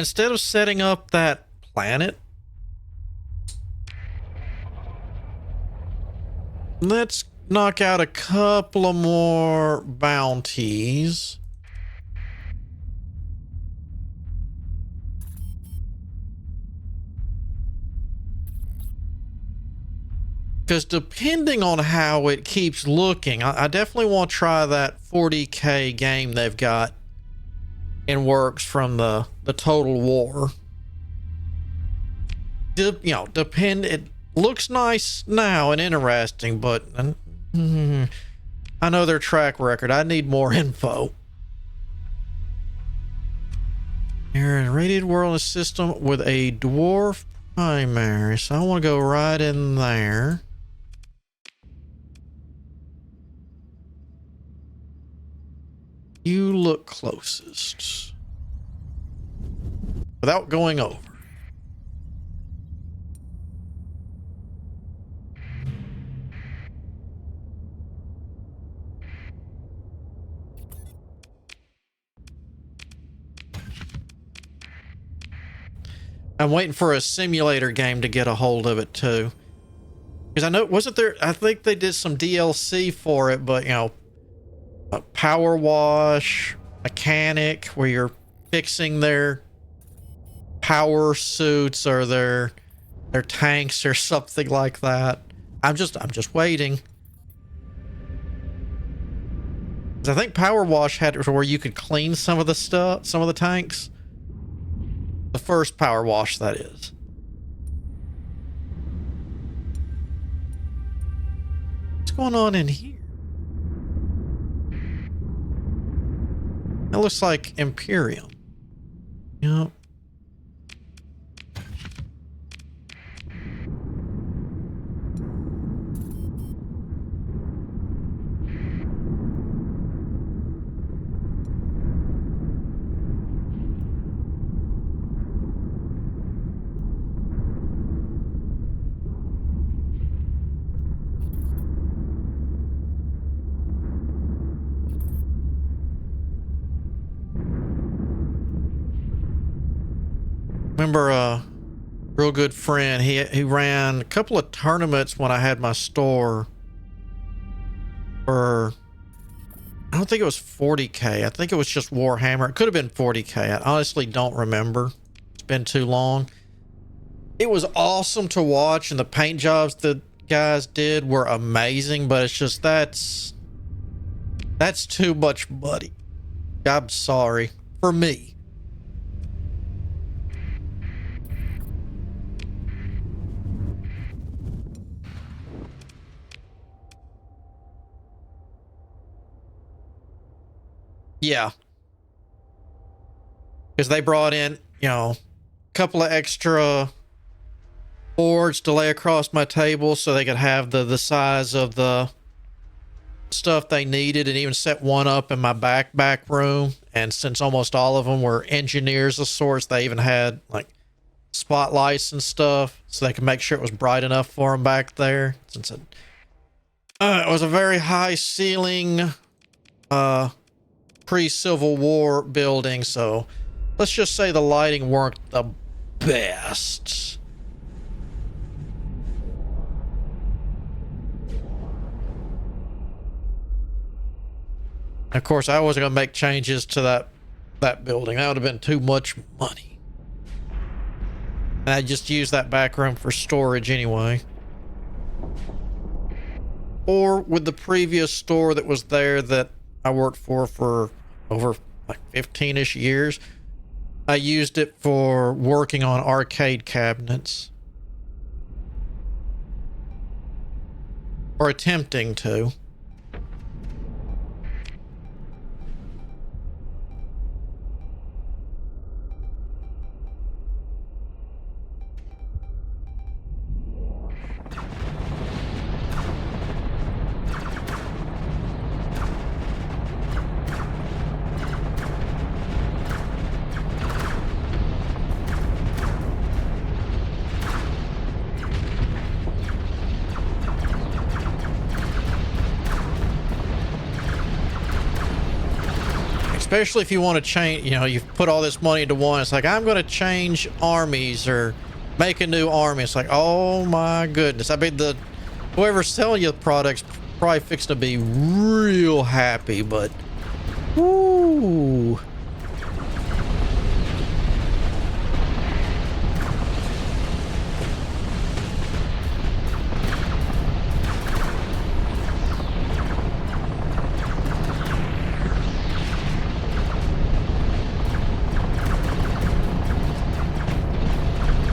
Instead of setting up that planet, let's knock out a couple of more bounties. Because depending on how it keeps looking, I definitely want to try that 40k game they've got in works from the Total War. It looks nice now and interesting, but I know their track record. I need more info. Here, a radiated world system with a dwarf primary, so I want to go right in there. You look closest without going over. I'm waiting for a simulator game to get a hold of it too, because I know, wasn't there, I think they did some DLC for it, but a power wash mechanic where you're fixing their power suits or their tanks or something like that. I'm just waiting. 'Cause I think power wash had it where you could clean some of the stuff, some of the tanks. The first power wash, that is. What's going on in here? That looks like Imperium. Yep. Remember a real good friend, he ran a couple of tournaments when I had my store for, I don't think it was 40k, I think it was just Warhammer. It could have been 40k, I honestly don't remember. It's been too long. It was awesome to watch, and the paint jobs the guys did were amazing, but it's just that's too much money. I'm sorry, for me. Yeah. Because they brought in, a couple of extra boards to lay across my table so they could have the size of the stuff they needed, and even set one up in my back room. And since almost all of them were engineers of sorts, they even had like spotlights and stuff so they could make sure it was bright enough for them back there. Since it was a very high ceiling, pre-Civil War building, so let's just say the lighting weren't the best. Of course, I wasn't going to make changes to that building. That would have been too much money. And I just used that back room for storage anyway. Or with the previous store that was there that I worked for over like 15-ish years, I used it for working on arcade cabinets. Or attempting to. Especially if you want to change, you know, you've put all this money into one. It's like, I'm going to change armies or make a new army. It's like, oh my goodness. I mean, whoever's selling you the product's probably fixing to be real happy, but woo.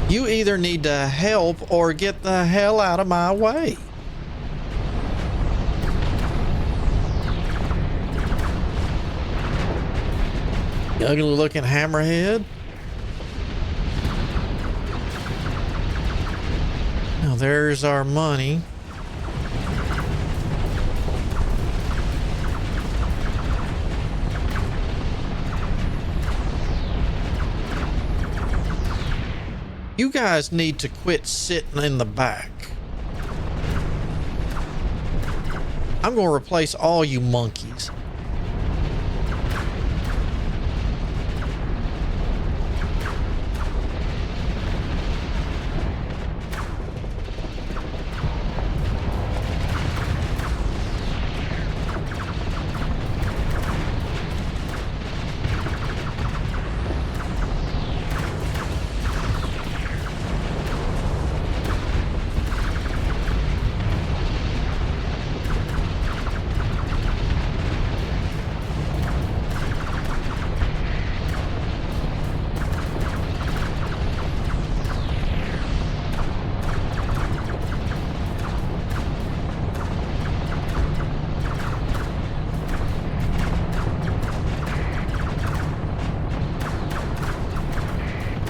You either need to help or get the hell out of my way. Ugly looking hammerhead. Now there's our money. You guys need to quit sitting in the back. I'm going to replace all you monkeys.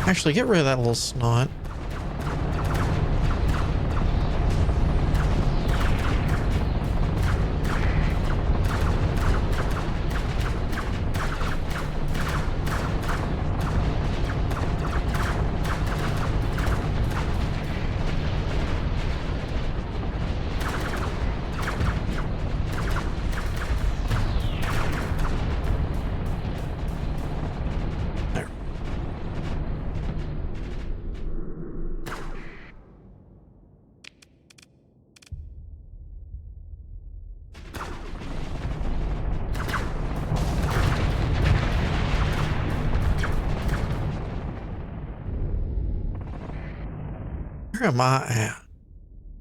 Actually, get rid of that little snot. Where am I at?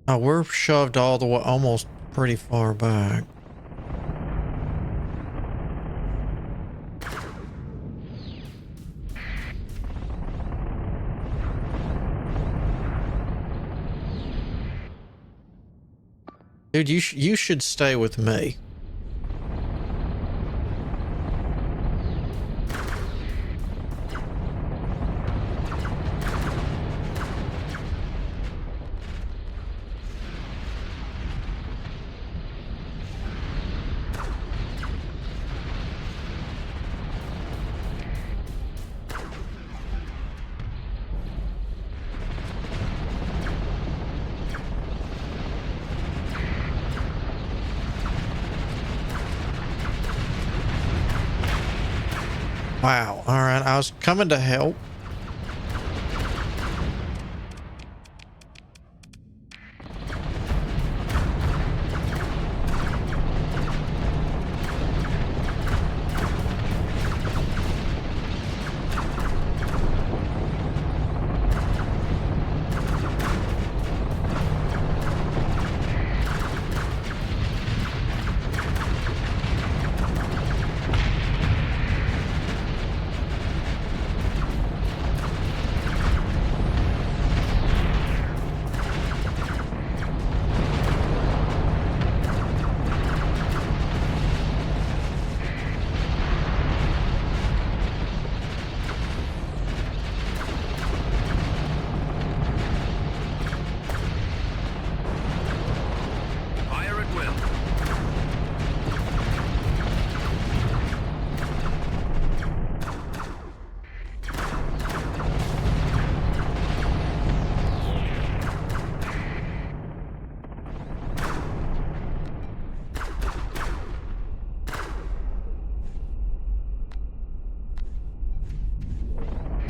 Oh, we're shoved all the way, almost pretty far back. Dude, you should stay with me. Wow. All right. I was coming to help.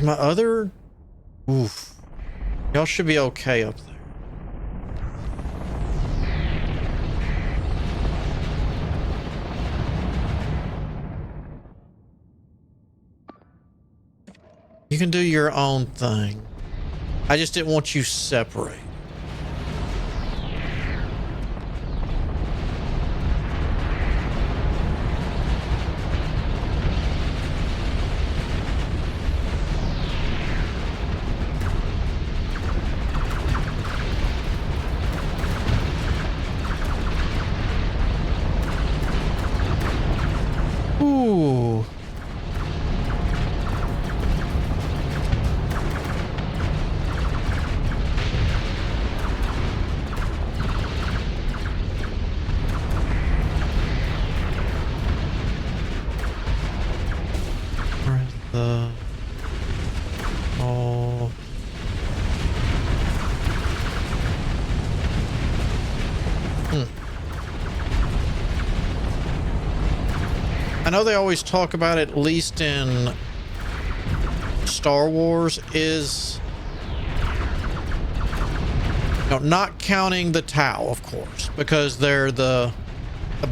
My other... Oof. Y'all should be okay up there. You can do your own thing. I just didn't want you separate. Ooh. Where's the... Oh... I know they always talk about, at least in Star Wars, is, you know, not counting the Tau, of course, because they're the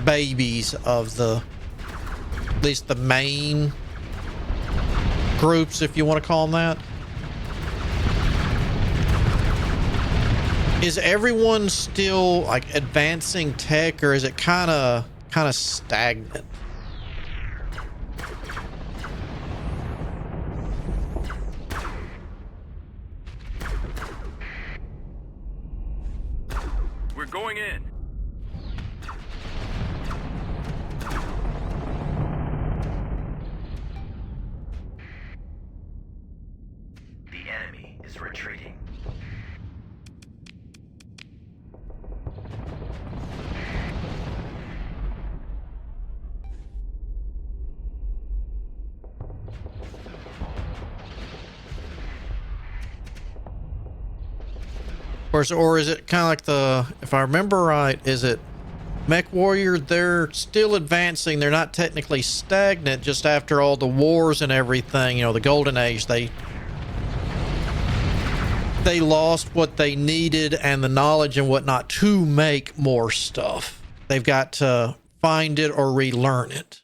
babies of the, at least the main groups, if you want to call them that. Is everyone still like advancing tech, or is it kind of stagnant? We're going in. The enemy is retreating. Or is it kind of like the, if I remember right, is it Mech Warrior? They're still advancing. They're not technically stagnant, just after all the wars and everything, you know, the Golden Age, they lost what they needed and the knowledge and whatnot to make more stuff. They've got to find it or relearn it.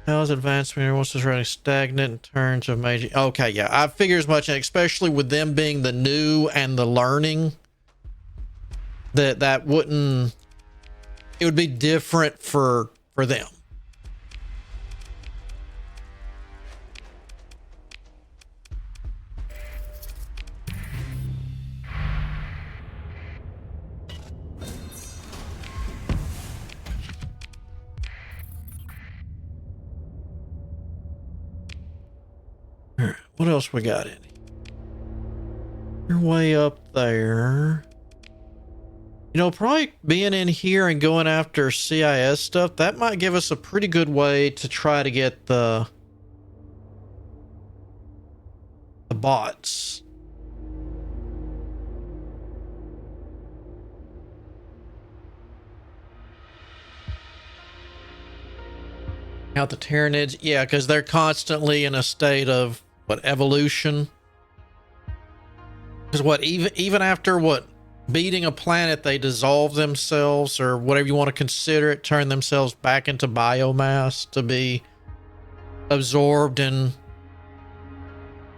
How's advancement? What's this running stagnant in terms of major? Okay, yeah, I figure as much, and especially with them being the new and the learning, that wouldn't, it would be different for them. What else we got in here? You're way up there. You know, probably being in here and going after CIS stuff, that might give us a pretty good way to try to get the bots. Out the Tyranids, yeah, because they're constantly in a state of what, evolution? Because what, even after what, beating a planet, they dissolve themselves, or whatever you want to consider it, turn themselves back into biomass to be absorbed and,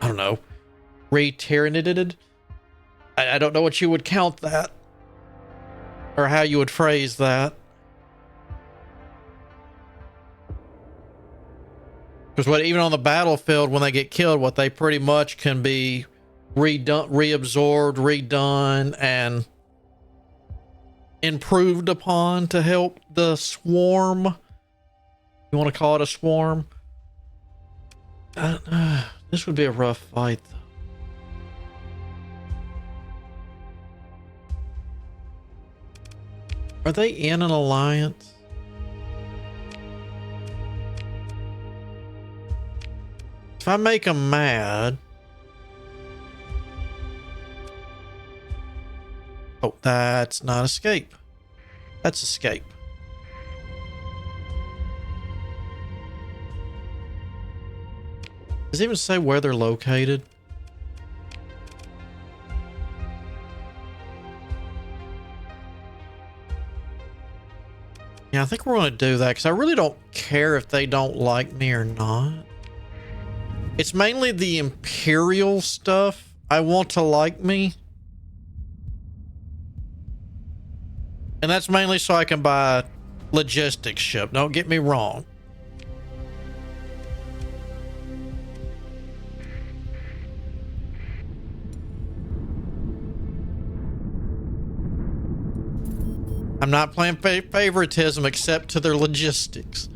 I don't know, re-Tyranidated. I don't know what you would count that, or how you would phrase that. Because what, even on the battlefield, when they get killed, what they pretty much can be reabsorbed, redone, and improved upon to help the swarm. You want to call it a swarm? This would be a rough fight, though. Are they in an alliance? If I make them mad... Oh, that's not escape. That's escape. Does it even say where they're located? Yeah, I think we're going to do that because I really don't care if they don't like me or not. It's mainly the Imperial stuff I want to like me. And that's mainly so I can buy logistics ship. Don't get me wrong. I'm not playing favoritism except to their logistics.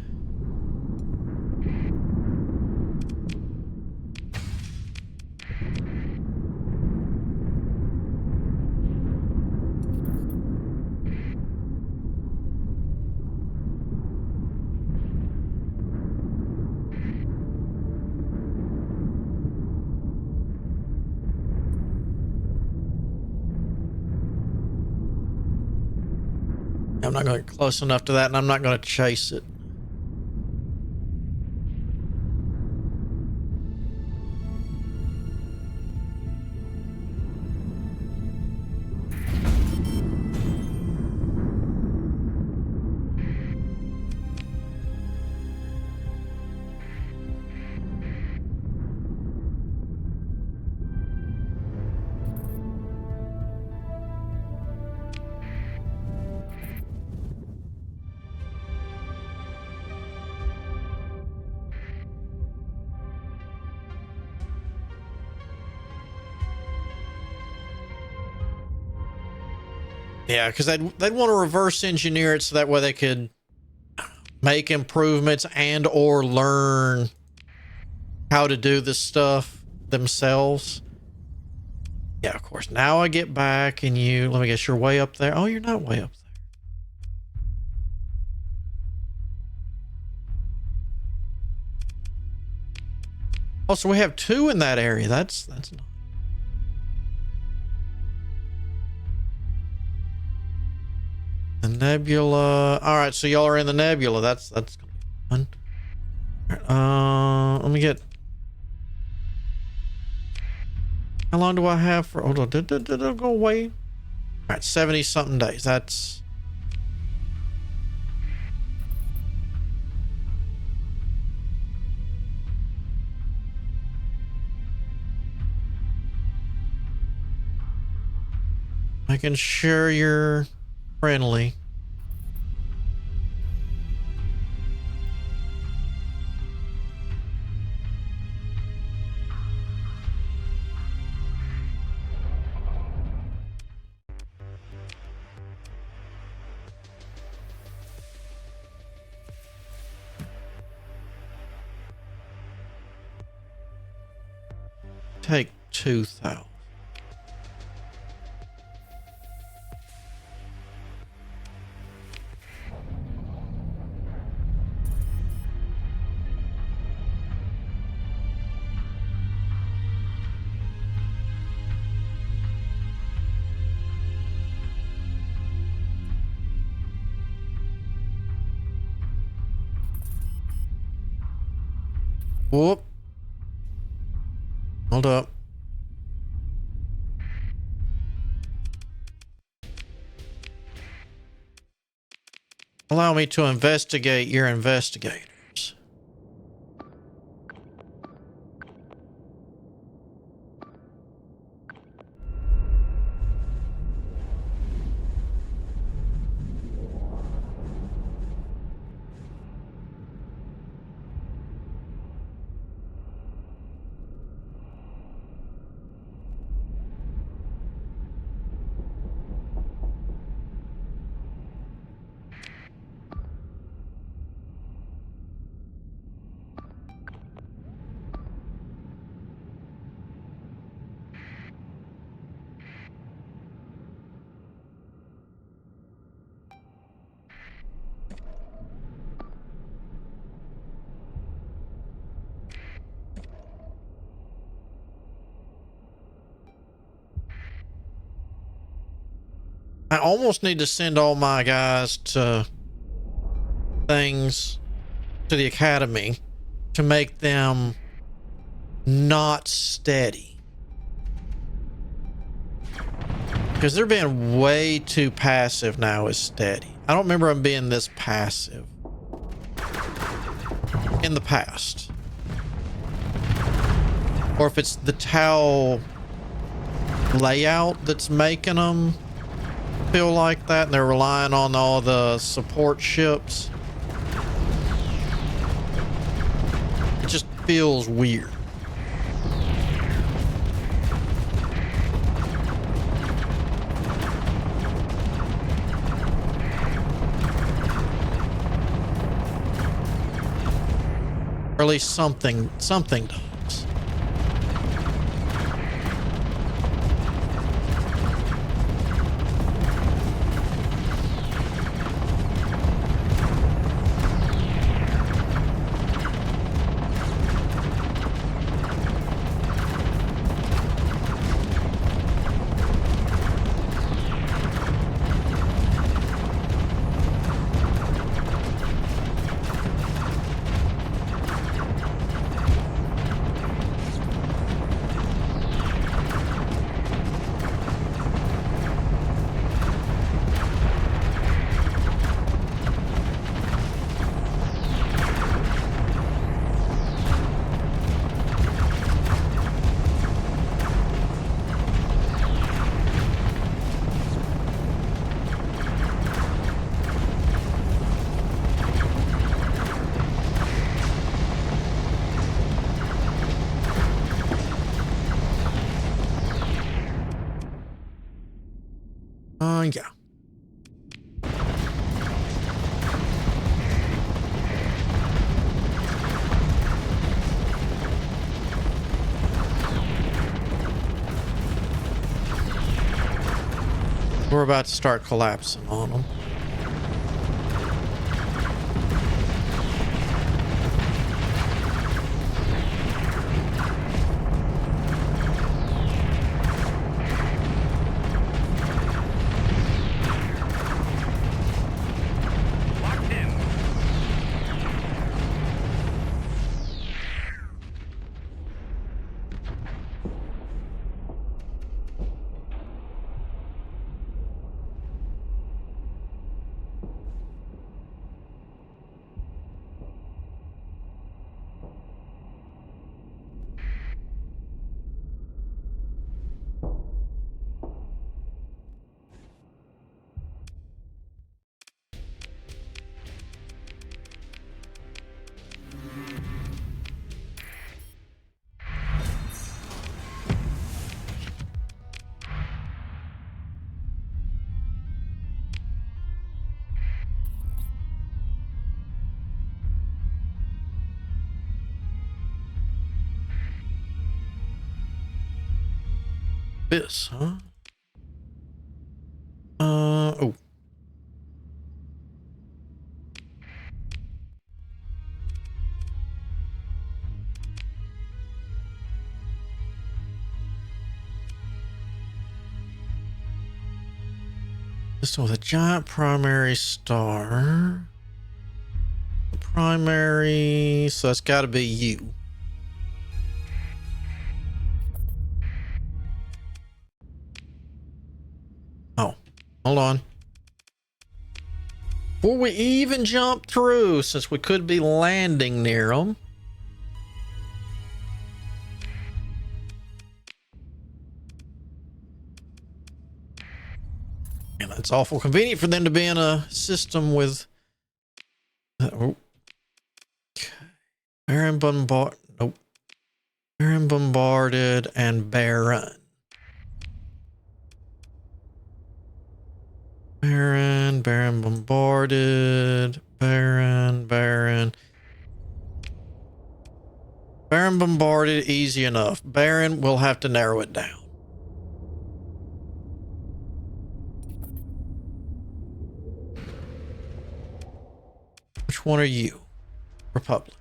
I'm not going to get close enough to that, and I'm not going to chase it. Yeah, because they'd want to reverse engineer it so that way they could make improvements and or learn how to do this stuff themselves. Yeah, of course. Now I get back and you, let me guess, you're way up there. Oh, you're not way up there. Oh, so we have two in that area. That's nice. The nebula. All right, so y'all are in the nebula. That's gonna be fun. Let me get. How long do I have for? Hold on, did it go away? All right, 70 something days. That's. Making sure you're friendly. Take 2,000. Whoop. Hold up. Allow me to investigate your investigators. I almost need to send all my guys to things to the academy to make them not steady. Because they're being way too passive now as steady. I don't remember them being this passive in the past. Or if it's the towel layout that's making them feel like that and they're relying on all the support ships. It just feels weird. Or at least something does. Yeah. We're about to start collapsing on them. This, huh? Oh. This one with a giant primary star. Primary, so that's got to be you. Oh, hold on. Before we even jump through, since we could be landing near them. And it's awful convenient for them to be in a system with... Oh. Baron Bombarded. Nope. Baron Bombarded and Baron. Baron Bombarded, Baron Bombarded, easy enough. Baron, we'll have to narrow it down. Which one are you? Republic.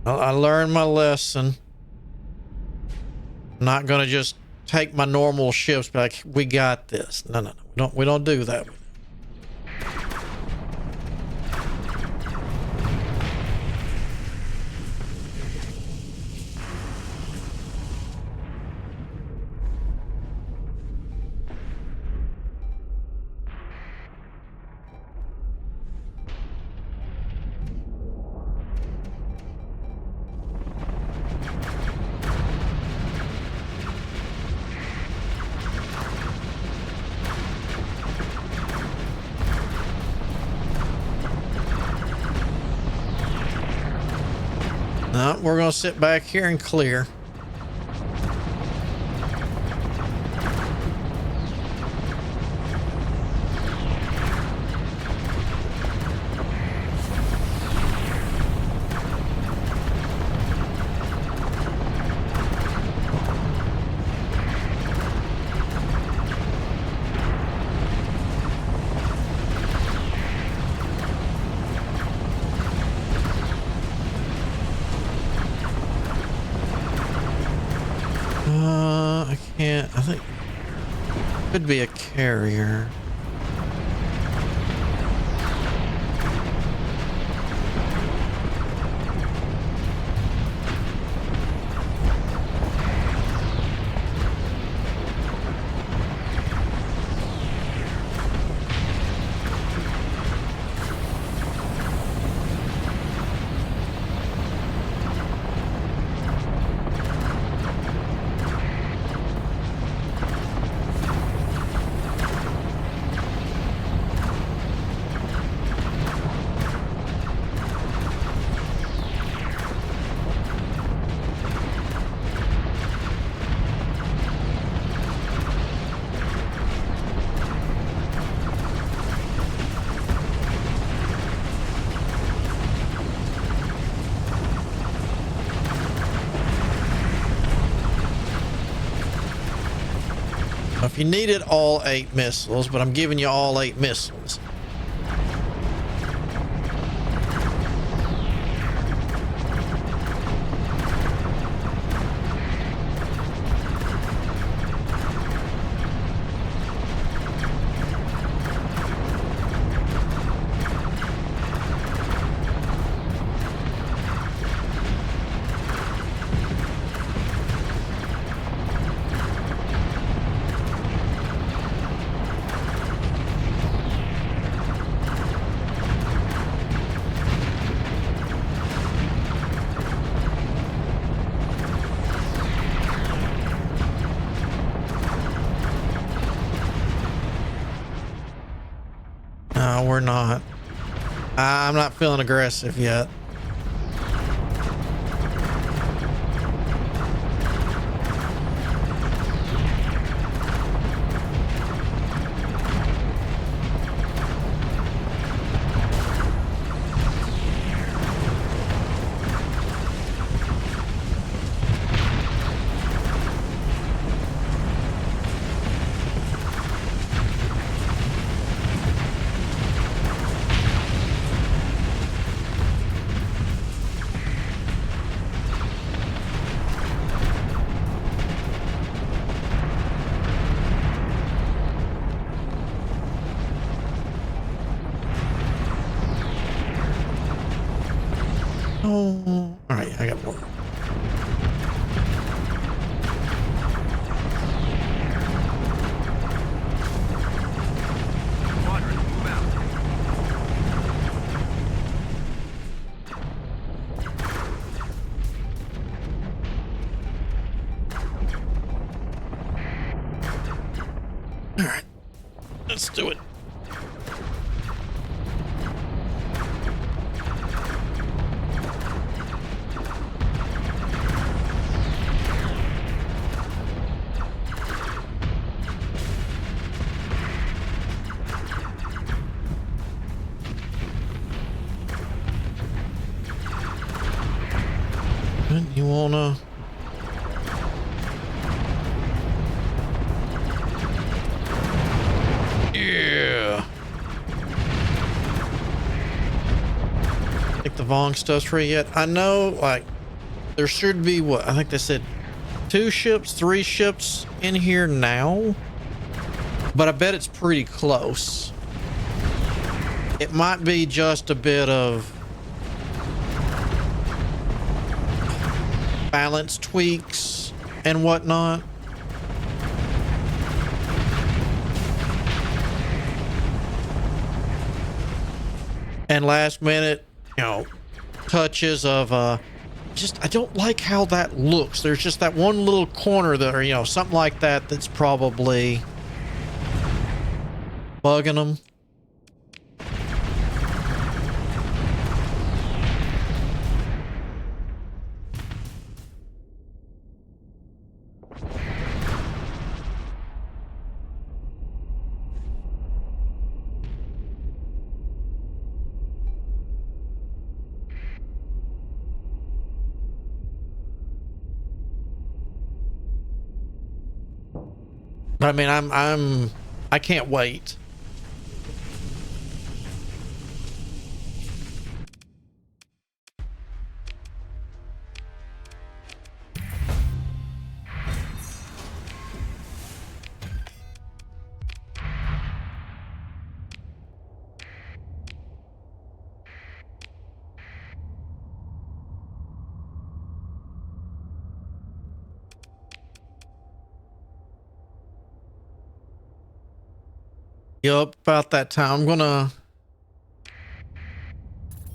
I learned my lesson. I'm not gonna just take my normal ships, be like, we got this. No. We don't do that. No, we're gonna sit back here and clear. I can't. I think it could be a carrier. If you needed all 8 missiles, but I'm giving you all 8 missiles. No, we're not. I'm not feeling aggressive yet. Oh, all right, I got more. Quadrant, move out. All right, let's do it. You wanna? Yeah. Think the Vong stuff's free yet? I know, like, There should be, what, I think they said 2 ships, 3 ships in here now. But I bet it's pretty close. It might be just a bit of balance tweaks and whatnot. And last minute, you know, touches of just, I don't like how that looks. There's just that one little corner that, or, you know, something like that that's probably bugging them. But I mean, I can't wait. Yup, about that time.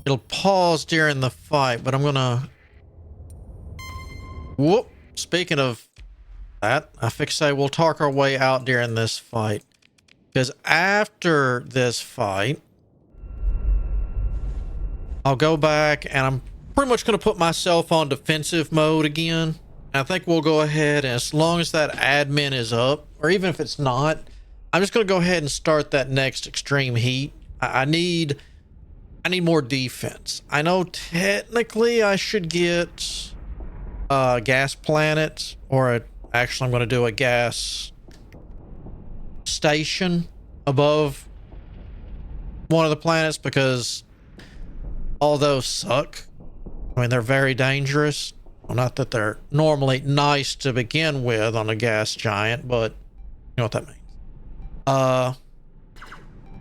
It'll pause during the fight, but I'm gonna, whoop. Speaking of that, I say we'll talk our way out during this fight. Because after this fight, I'll go back and I'm pretty much going to put myself on defensive mode again. I think we'll go ahead, and as long as that admin is up, or even if it's not, I'm just going to go ahead and start that next extreme heat. I need more defense. I know technically I should get a gas planet, or actually I'm going to do a gas station above one of the planets, because all those suck. I mean, they're very dangerous. Well, not that they're normally nice to begin with on a gas giant, but you know what that means.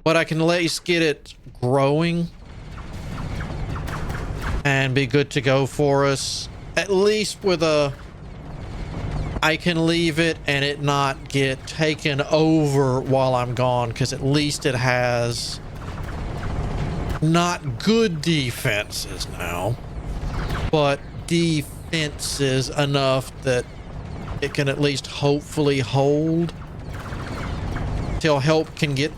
But I can at least get it growing and be good to go for us. At least with I can leave it and it not get taken over while I'm gone, because at least it has not good defenses now, but defenses enough that it can at least hopefully hold till help can get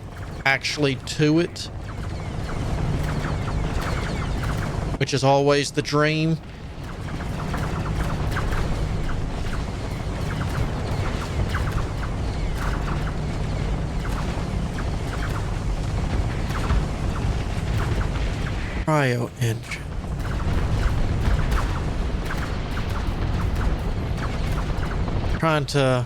actually to it, which is always the dream. Cryo engine. Trying to,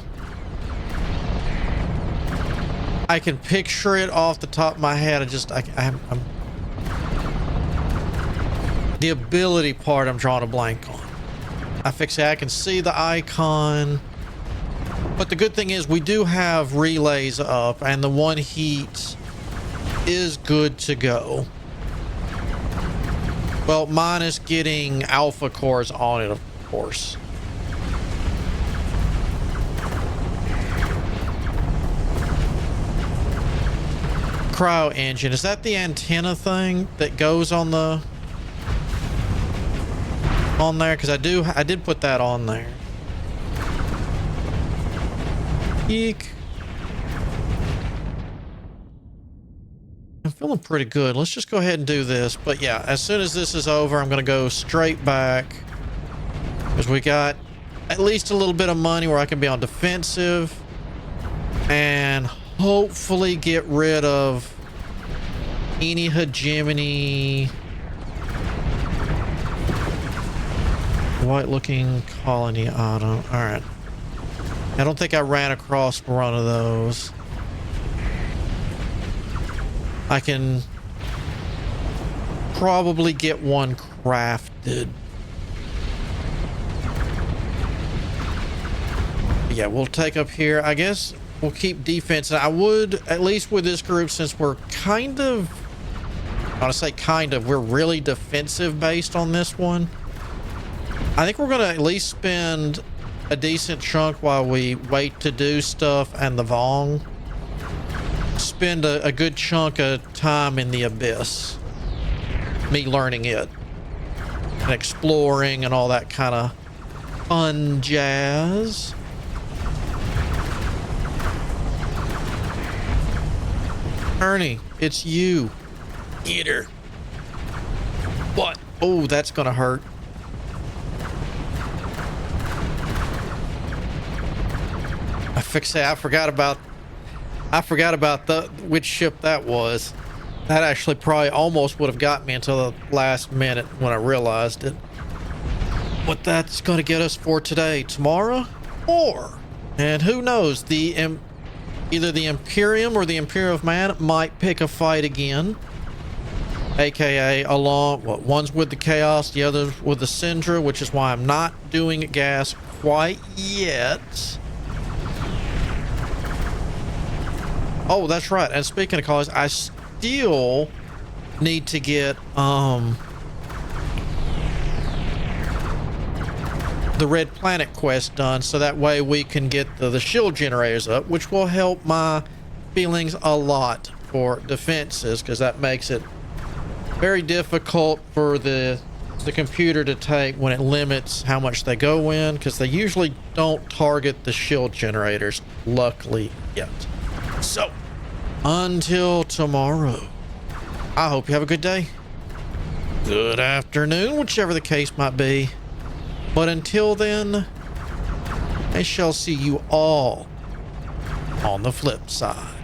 I can picture it off the top of my head. I'm the ability part I'm drawing a blank on. I can see the icon, but the good thing is we do have relays up, and the one heat is good to go. Well, minus getting alpha cores on it, of course. Cryo engine, is that the antenna thing that goes on there? Because I did put that on there. Eek. I'm feeling pretty good. Let's just go ahead and do this. But yeah, as soon as this is over, I'm going to go straight back, because we got at least a little bit of money where I can be on defensive and hopefully get rid of any hegemony. White looking colony item. All right. I don't think I ran across one of those. I can probably get one crafted. Yeah, we'll take up here. I guess we'll keep defense. I would, at least with this group, since we're kind of, I want to say kind of, we're really defensive based on this one. I think we're going to at least spend a decent chunk while we wait to do stuff and the Vong. Spend a good chunk of time in the Abyss. Me learning it. And exploring and all that kind of fun jazz. Ernie, it's you. Get her. What? Oh, that's gonna hurt. I forgot about which ship that was. That actually probably almost would have got me until the last minute when I realized it. What that's going to get us for today, tomorrow, and who knows, either the Imperium or the Imperium of Man might pick a fight again. AKA one's with the Chaos, the other's with the Syndra, which is why I'm not doing gas quite yet. Oh, that's right. And speaking of colors, I still need to get the Red Planet quest done, so that way we can get the shield generators up, which will help my feelings a lot for defenses, because that makes it very difficult for the computer to take when it limits how much they go in, because they usually don't target the shield generators, luckily yet. So, until tomorrow, I hope you have a good day, good afternoon, whichever the case might be. But until then, I shall see you all on the flip side.